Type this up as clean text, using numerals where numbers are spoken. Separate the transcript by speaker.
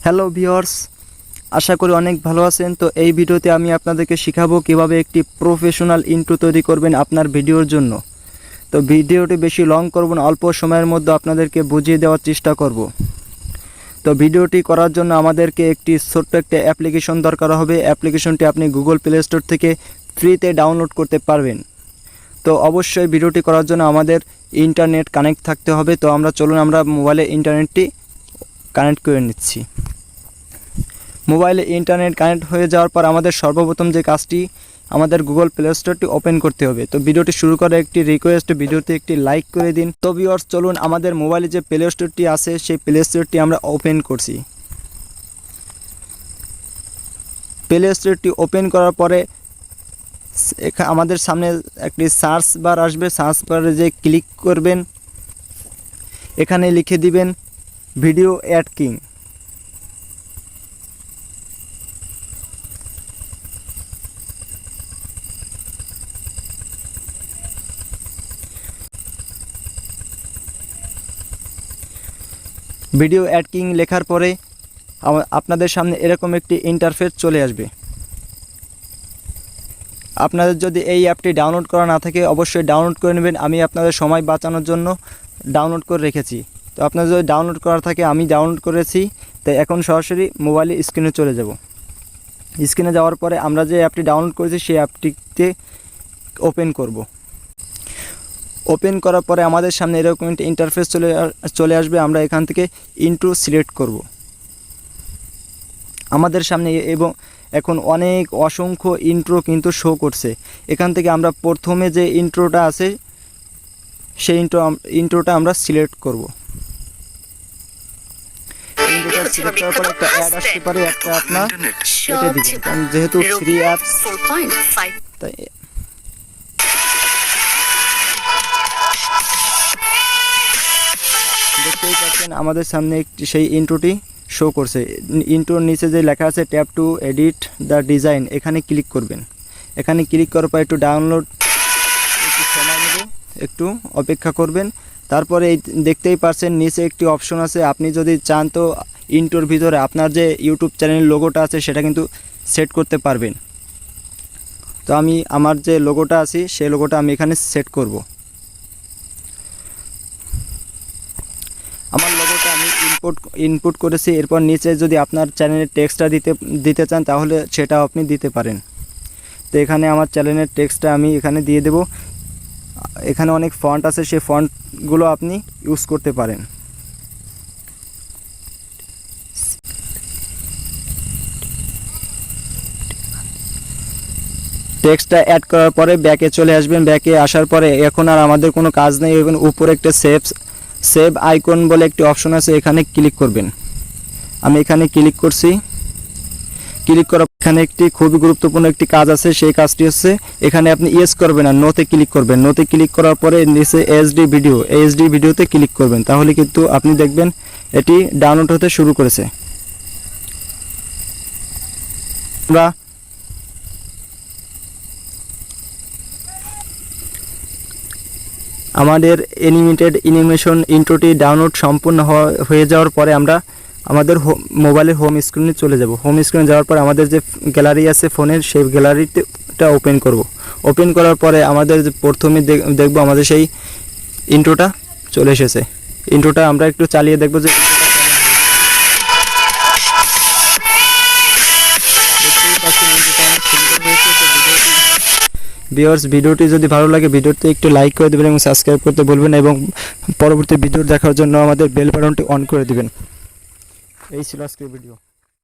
Speaker 1: Hello viewers, আশা করি অনেক ভালো আছেন। তো এই ভিডিওতে আমি আপনাদেরকে শেখাবো কিভাবে একটি প্রফেশনাল ইন্ট্রো তৈরি করবেন আপনার ভিডিওর জন্য। তো ভিডিওটি বেশি লং করব না, অল্প সময়ের মধ্যে আপনাদেরকে বুঝিয়ে দেওয়ার চেষ্টা করব। তো ভিডিওটি করার জন্য আমাদেরকে একটি ছোট্ট একটা অ্যাপ্লিকেশন দরকার হবে। অ্যাপ্লিকেশনটি আপনি গুগল প্লে স্টোর থেকে ফ্রিতে ডাউনলোড করতে পারবেন। তো অবশ্যই ভিডিওটি করার জন্য আমাদের ইন্টারনেট কানেক্ট থাকতে হবে। তো চলুন আমরা মোবাইলে ইন্টারনেটটি কানেক্ট করে নিচ্ছি। মোবাইলে ইন্টারনেট কানেক্ট হয়ে যাওয়ার পর আমাদের সর্বপ্রথম যে কাজটি, আমাদের গুগল প্লে স্টোরটি ওপেন করতে হবে। তো ভিডিওটি শুরু করার একটি রিকোয়েস্ট, ভিডিওতে একটি লাইক করে দিন। তো ভিউয়ার্স, চলুন আমাদের মোবাইলে যে প্লে স্টোরটি আছে সেই প্লে স্টোরটি আমরা ওপেন করছি। প্লে স্টোরটি ওপেন করার পরে আমাদের সামনে একটি সার্চ বার আসবে। সার্চ বারে যে ক্লিক করবেন, এখানে লিখে দিবেন video add king. Video add king লেখার পরে আপনাদের সামনে এরকম একটি ইন্টারফেস চলে আসবে। আপনাদের যদি এই অ্যাপটি ডাউনলোড করা না থাকে অবশ্যই ডাউনলোড করে নেবেন। আমি আপনাদের সময় বাঁচানোর জন্য ডাউনলোড করে রেখেছি। তো আপনাদের যদি ডাউনলোড করা থাকে, আমি ডাউনলোড করেছি। তাই এখন সরাসরি মোবাইলে স্ক্রিনে চলে যাব। স্ক্রিনে যাওয়ার পরে আমরা যে অ্যাপটি ডাউনলোড করেছি সেই অ্যাপটিতে ওপেন করব। ওপেন করার পরে আমাদের সামনে এরকম একটা ইন্টারফেস চলে আসবে। আমরা এখান থেকে ইন্ট্রো সিলেক্ট করব। আমাদের সামনে এবং এখন অসংখ্য ইন্ট্রো কিন্তু শো করছে। এখান থেকে আমরা প্রথমে যে ইন্ট্রোটা আছে সেই ইন্ট্রোটা আমরা সিলেক্ট করব। ইন্ট্রোটা সিলেক্ট করার পরে একটা অ্যাড আসতে পারে, একটা আপনার কেটে দিবেন, কারণ যেহেতু ফ্রি অ্যাপ তাই। দেখতেই পাচ্ছেন আমাদের সামনে সেই ইন্ট্রোটি শো করছে। ইন্ট্রোর নিচে যে লেখা আছে tap two edit the design, এখানে ক্লিক করবেন। এখানে ক্লিক করার পর একটু ডাউনলোড, একটু সময় নেবে, একটু অপেক্ষা করবেন। তারপরে এই দেখতেই পাচ্ছেন নিচে একটি অপশন আছে। আপনি যদি চান তো ইন্ট্রোর ভিতরে আপনার যে ইউটিউব চ্যানেলের লোগোটা আছে সেটা কিন্তু সেট করতে পারবেন। তো আমি আমার যে লোগোটা আছে সেই লোগোটা আমি এখানে সেট করব। আমার লোগোটা আমি ইনপুট করেছি। এরপর নিচে যদি আপনার চ্যানেলের টেক্সটটা দিতে চান তাহলে সেটাও আপনি দিতে পারেন। তো এখানে আমার চ্যানেলের টেক্সটটা আমি এখানে দিয়ে দেব। এখানে অনেক ফন্ট আছে, সেই ফন্টগুলো আপনি ইউজ করতে পারেন। টেক্সটটা অ্যাড করার পরে ব্যাকে চলে আসবেন। ব্যাকে আসার পরে এখন আর আমাদের কোনো কাজ নেই। এখন উপরে একটা সেভ আইকন বলে একটি অপশন আছে, এখানে ক্লিক করবেন। আমি এখানে ক্লিক করছি। ক্লিক করার এখানে একটি খুবই গুরুত্বপূর্ণ একটি কাজ আছে। সেই কাজটি হচ্ছে এখানে আপনি ইয়েস করবেন আর নোতে ক্লিক করবেন। নোতে ক্লিক করার পরে নিচে এইচডি ভিডিওতে ক্লিক করবেন। তাহলে কিন্তু আপনি দেখবেন এটি ডাউনলোড হতে শুরু করেছে। আমরা আমাদের অ্যানিমেশন ইন্ট্রোটি ডাউনলোড সম্পূর্ণ হয়ে যাওয়ার পরে আমরা আমাদের মোবাইলের হোম স্ক্রিনে চলে যাব। হোম স্ক্রিনে যাওয়ার পর আমাদের যে গ্যালারি আছে ফোনের, সেই গ্যালারিটা ওপেন করব। ওপেন করার পরে আমাদের প্রথমে দেখব আমাদের সেই ইন্ট্রোটা চলে এসেছে। ইন্ট্রোটা আমরা একটু চালিয়ে দেখব যে ভিউয়ার্স, ভিডিওটি যদি ভালো লাগে ভিডিওতে একটু লাইক করে দেবেন এবং সাবস্ক্রাইব করতে ভুলবেন না, এবং পরবর্তী ভিডিও দেখার জন্য আমাদের বেল বাটনটি অন করে দিবেন। এই ছিল আজকের ভিডিও।